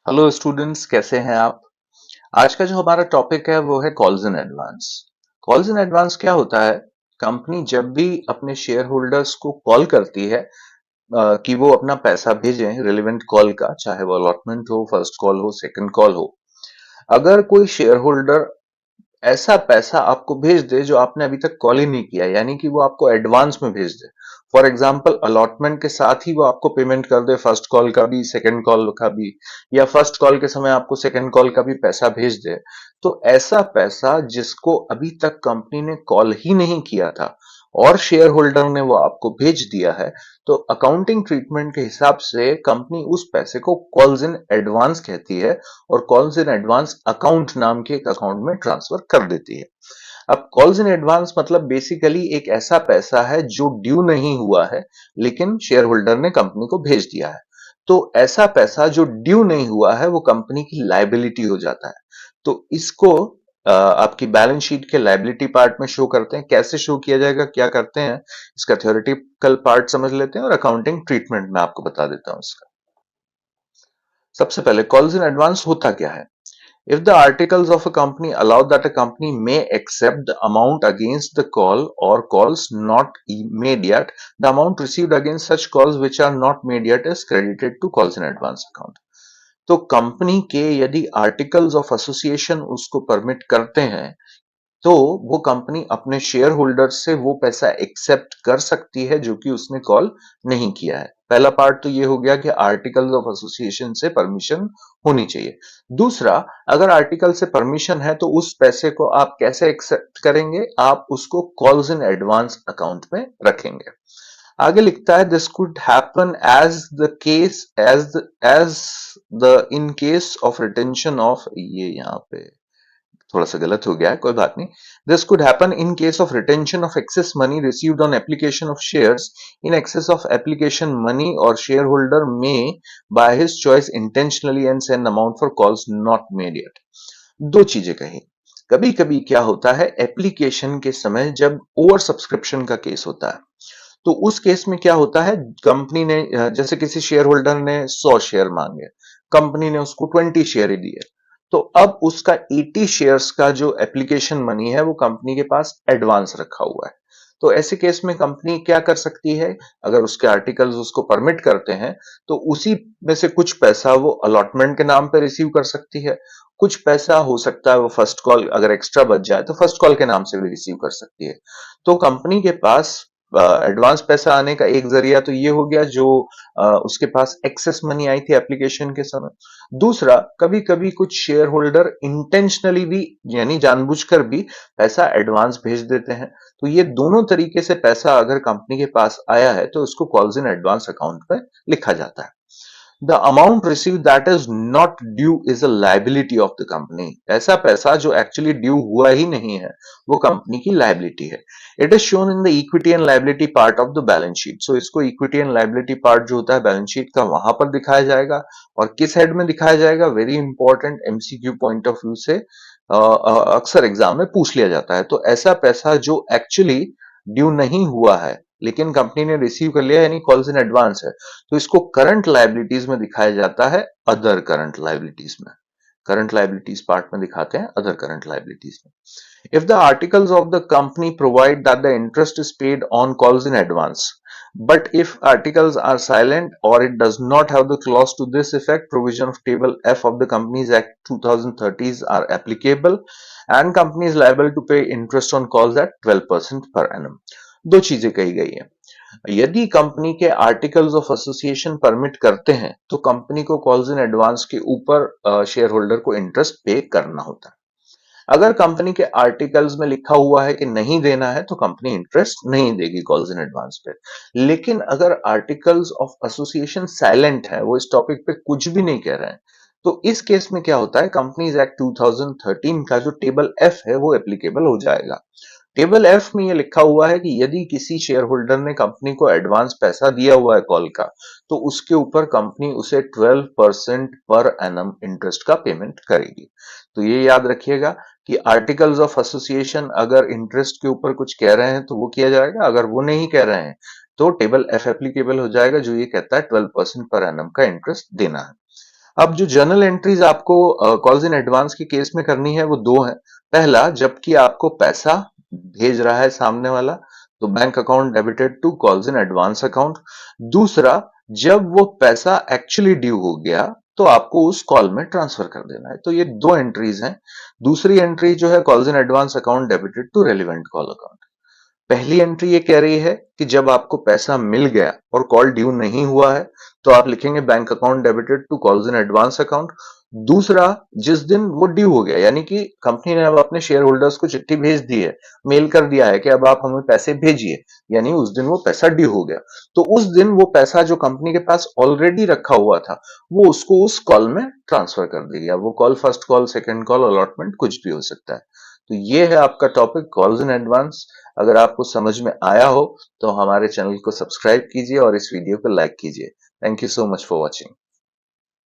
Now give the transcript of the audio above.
Hello students, कैसे हैं आप? आज का जो हमारा टॉपिक है वो है calls in advance. Calls in advance क्या होता है? कंपनी जब भी अपने शेयर होल्डर्स को कॉल करती है कि वो अपना पैसा भेजें रिलेवेंट कॉल का, चाहे वो अलॉटमेंट हो, फर्स्ट कॉल हो, सेकंड कॉल हो। अगर कोई शेयर होल्डर ऐसा पैसा आपको भेज दे जो आपने अभी तक कॉल ही नहीं किया, यानी कि वो आपको एडवांस में भेज दे। फॉर एग्जांपल, अलॉटमेंट के साथ ही वो आपको पेमेंट कर दे, फर्स्ट कॉल का भी, सेकंड कॉल का भी, या फर्स्ट कॉल के समय आपको सेकंड कॉल का भी पैसा भेज दे। तो ऐसा पैसा जिसको अभी तक कंपनी ने कॉल ही नहीं किया था और शेयर होल्डर ने वो आपको भेज दिया है, तो अकाउंटिंग ट्रीटमेंट के हिसाब से कंपनी उस पैसे को कॉल्स इन एडवांस कहती है और कॉल्स इन एडवांस अकाउंट नाम के एक अकाउंट में ट्रांसफर कर देती है। अब कॉल्स इन एडवांस मतलब बेसिकली एक ऐसा पैसा है जो ड्यू नहीं हुआ है, लेकिन शेयर होल्डर ने कंपनी को भेज दिया है। तो ऐसा पैसा जो ड्यू नहीं हुआ है वो कंपनी की लायबिलिटी हो जाता है। तो इसको आपकी बैलेंस शीट के लायबिलिटी पार्ट में शो करते हैं। कैसे शो किया जाएगा, क्या करते हैं, इसका थ्योरेटिकल पार्ट समझ लेते हैं और अकाउंटिंग ट्रीटमेंट में आपको बता देता हूं इसका। सबसे पहले कॉल्स इन एडवांस होता क्या है? If the articles of a company allow that a company may accept the amount against the call or calls not made yet, the amount received against such calls which are not made yet is credited to calls in advance account. तो company के यदि articles of association उसको permit करते हैं, तो वो company अपने share holder से वो पैसा एक्सेप्ट कर सकती है जो कि उसने कॉल नहीं किया है। पहला पार्ट तो ये हो गया कि आर्टिकल्स ऑफ एसोसिएशन से परमिशन होनी चाहिए। दूसरा, अगर आर्टिकल से परमिशन है तो उस पैसे को आप कैसे एक्सेप्ट करेंगे? आप उसको कॉल्स इन एडवांस अकाउंट में रखेंगे। आगे लिखता है, this could happen as the in case of retention of, ये यहाँ पे थोड़ा सा गलत हो गया है, कोई बात नहीं। This could happen in case of retention of excess money received on application of shares in excess of application money, और शेयर होल्डर में by his choice intentionally and send amount for calls not made yet. दो चीजें कही। कभी कभी क्या होता है, एप्लीकेशन के समय जब ओवर सब्सक्रिप्शन का केस होता है, तो उस केस में क्या होता है, कंपनी ने जैसे किसी शेयर होल्डर ने 100 शेयर मांगे, कंपनी ने उसको 20 शेयर ही दिए, तो अब उसका 80 शेयर्स का जो एप्लीकेशन मनी है वो कंपनी के पास एडवांस रखा हुआ है। तो ऐसे केस में कंपनी क्या कर सकती है, अगर उसके आर्टिकल्स उसको परमिट करते हैं, तो उसी में से कुछ पैसा वो अलॉटमेंट के नाम पे रिसीव कर सकती है। कुछ पैसा हो सकता है वो फर्स्ट कॉल अगर एक्स्ट्रा बच जाए तो फर्स्ट कॉल के नाम से भी रिसीव कर सकती है। तो कंपनी के पास एडवांस पैसा आने का एक जरिया तो ये हो गया जो उसके पास एक्सेस मनी आई थी एप्लीकेशन के समय। दूसरा, कभी कभी कुछ शेयर होल्डर इंटेंशनली भी, यानी जानबूझकर भी पैसा एडवांस भेज देते हैं। तो ये दोनों तरीके से पैसा अगर कंपनी के पास आया है तो उसको कॉल्स इन एडवांस अकाउंट पे लिखा जाता है। The amount receive that is not due is a liability of the company. ऐसा पैसा जो एक्चुअली ड्यू हुआ ही नहीं है वो कंपनी की लाइबिलिटी है। It is shown in the equity and liability part of the balance sheet. So इसको इक्विटी एंड लाइबिलिटी पार्ट जो होता है बैलेंस शीट का, वहां पर दिखाया जाएगा। और किस हेड में दिखाया जाएगा? Very important, MCQ point of view से अक्सर एग्जाम में पूछ लिया जाता है। तो ऐसा पैसा जो एक्चुअली ड्यू नहीं हुआ है लेकिन कंपनी ने रिसीव कर लिया, यानी कॉल्स इन एडवांस है, तो इसको करंट लायबिलिटीज में दिखाया जाता है, अदर करंट लायबिलिटीज में। करंट लायबिलिटीज पार्ट में दिखाते हैं, अदर करंट लायबिलिटीज में। If the articles of the company provide that the interest is paid on calls in advance, but if articles are silent or it does not have the clause to this effect, provision of table F of the Companies Act 2030 are applicable and company is liable to pay interest on calls at 12% per annum. दो चीजें कही गई है। यदि company के articles of association permit करते हैं तो कंपनी को कॉल्स इन एडवांस के ऊपर शेयर होल्डर को इंटरेस्ट पे करना होता है। अगर कंपनी के आर्टिकल्स में लिखा हुआ है कि नहीं देना है तो कंपनी इंटरेस्ट नहीं देगी कॉल्स इन एडवांस पे। लेकिन अगर आर्टिकल्स ऑफ एसोसिएशन साइलेंट है, वो इस टॉपिक पे कुछ भी नहीं कह रहे हैं, तो इस केस में क्या होता है, कंपनीज एक्ट 2013 का जो टेबल एफ है वो एप्लीकेबल हो जाएगा। टेबल एफ में ये लिखा हुआ है कि यदि किसी शेयर होल्डर ने कंपनी को एडवांस पैसा दिया हुआ है कॉल का, तो उसके ऊपर कंपनी उसे 12% पर एनम इंटरेस्ट का पेमेंट करेगी। तो ये याद रखिएगा कि आर्टिकल्स ऑफ एसोसिएशन अगर इंटरेस्ट के ऊपर कुछ कह रहे हैं तो वो किया जाएगा, अगर वो नहीं कह रहे हैं तो टेबल एफ एप्लीकेबल हो जाएगा जो ये कहता है 12% पर एनम का इंटरेस्ट देना है। अब जो जर्नल एंट्रीज आपको कॉल्स इन एडवांस के केस में करनी है वो दो है। पहला, जबकि आपको पैसा भेज रहा है सामने वाला, तो bank account debited to calls in advance account. दूसरा, जब वो पैसा एक्चुअली ड्यू हो गया तो आपको उस कॉल में ट्रांसफर कर देना है। तो ये दो एंट्रीज हैं। दूसरी एंट्री जो है calls in advance account debited to relevant call account. पहली एंट्री ये कह रही है कि जब आपको पैसा मिल गया और कॉल ड्यू नहीं हुआ है तो आप लिखेंगे bank account debited to calls in advance account. दूसरा, जिस दिन वो ड्यू हो गया, यानी कि कंपनी ने अब अपने शेयर होल्डर्स को चिट्ठी भेज दी है, मेल कर दिया है कि अब आप हमें पैसे भेजिए, यानी उस दिन वो पैसा ड्यू हो गया, तो उस दिन वो पैसा जो कंपनी के पास ऑलरेडी रखा हुआ था वो उसको उस कॉल में ट्रांसफर कर देगी। अब वो call first call, second call, allotment कुछ भी हो सकता है। तो ये है आपका टॉपिक कॉल्स इन एडवांस। अगर आपको समझ में आया हो तो हमारे चैनल को सब्सक्राइब कीजिए और इस वीडियो को लाइक कीजिए। Thank you so much for watching.